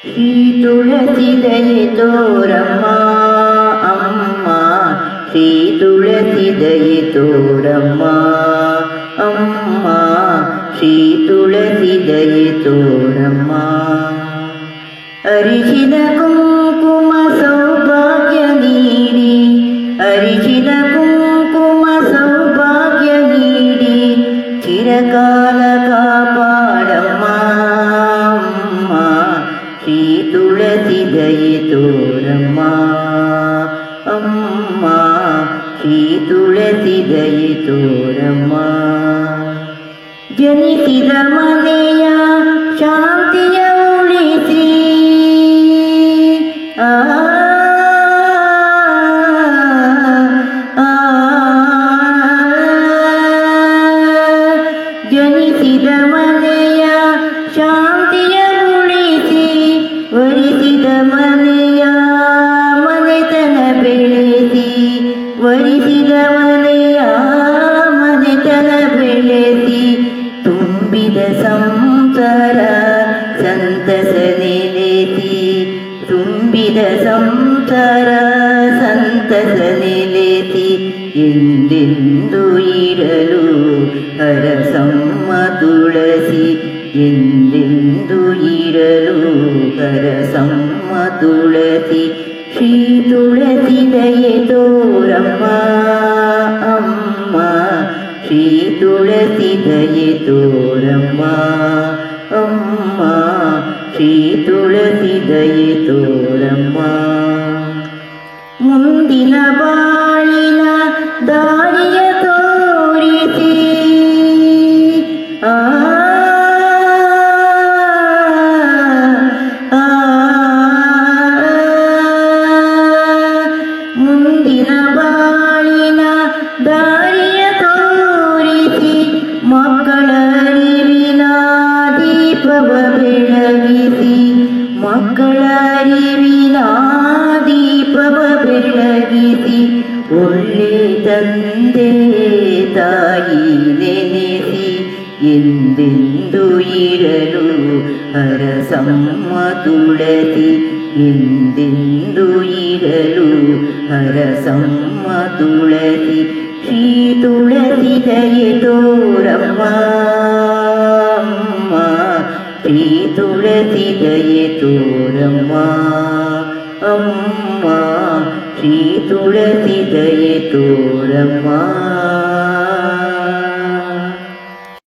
ಶ್ರೀ ತುಳಸಿ ದಯೆ ತೋರಮ್ಮ ಅಮ್ಮ, ಶ್ರೀ ತುಳಸಿ ದಯೆ ತೋರಮ್ಮ ಅಮ್ಮ, ಶ್ರೀ ತುಳಸಿ ದಯೆ ತೋರಮ್ಮ. ಅರಿಶಿನ ಕುಂಕುಮ ಸೌಭಾಗ್ಯ ನೀಡಿ, ಅರಿಶಿನ ಕುಂಕುಮ ಸೌಭಾಗ್ಯ ನೀಡಿ, ಚಿರಕಾಲ ಕಾಪಾಡಮ್ಮ ಅಮ್ಮ, ಶ್ರೀ ತುಳಸಿ ದಯೆ ತೋರಮ್ಮ ಅಮ್ಮ, ಶ್ರೀ ತುಳಸಿ ದಯೆ ತೋರಮ್ಮ. ಜನಿಸಿದ ಮನೆಯ ಶಾಂತಿಯ ಉಳಿಸಿ, ಜನಿಸಿದ ಮನೆಯ ಶಾಂತಿಯ ಉಳಿಸಿ, ವರಿಸಿದ ಮನೆಯ ಮನೆತನ ಬೆಳೆಸಿ, ವರಿಸಿದ ಮನೆಯ ಮನೆತನ ಬೆಳೆಸಿ, ತುಂಬಿದ ಸಂಸಾರ ಸಂತಸ ನೆಲೆಸಿ, ತುಂಬಿದ ಸಂಸಾರ ಸಂತಸ ನೆಲೆಸಿ, ಎಂದೆಂದು ಇರಲು ಹರಸಮ್ಮ ತುಳಸಿ, ಎಂದೆಂದು ಇರಲು ಹರಸಮ್ಮ ತುಳಸಿ. ಶ್ರೀ ತುಳಸಿ ದಯೆ ತೋರಮ್ಮ ಅಮ್ಮ, ಶ್ರೀ ತುಳಸಿ ದಯೆ ತೋರಮ್ಮ ಅಮ್ಮ, ಶ್ರೀ ತುಳಸಿ ದಯೆ ತೋರಮ್ಮ. ಮುಂದಿನ ಬಾಳಿನ ದಾರಿಯ ತೋರಿಸಿ, ಮುಂದಿನ ಬಾಳಿನ ದಾರಿಯ ತೋರಿಸಿ, ಮಕ್ಕಳ ಅರಿವಿನ ದೀಪವ ಬೆಳಗಿಸಿ, ಮಕ್ಕಳ ಅರಿವಿನ ದೀಪವ ಬೆಳಗಿಸಿ, ಒಳ್ಳೆ ತಂದೆ ತಾಯಿ ನೆನೆಸಿ, ಎಂದೆಂದು ಇರಲು ಹರಸಮ್ಮ ತುಳಸಿ, ಎಂದೆಂದು ಇರಲು ಹರಸಮ್ಮ ತುಳಸಿ. ಶ್ರೀ ತುಳಸಿ ದಯೆ ತೋರಮ್ಮ ಅಮ್ಮ, ಶ್ರೀ ತುಳಸಿ ದಯೆ ತೋರಮ್ಮ ಅಮ್ಮ, ಶ್ರೀ ತುಳಸಿ ದಯೆ ತೋರಮ್ಮ.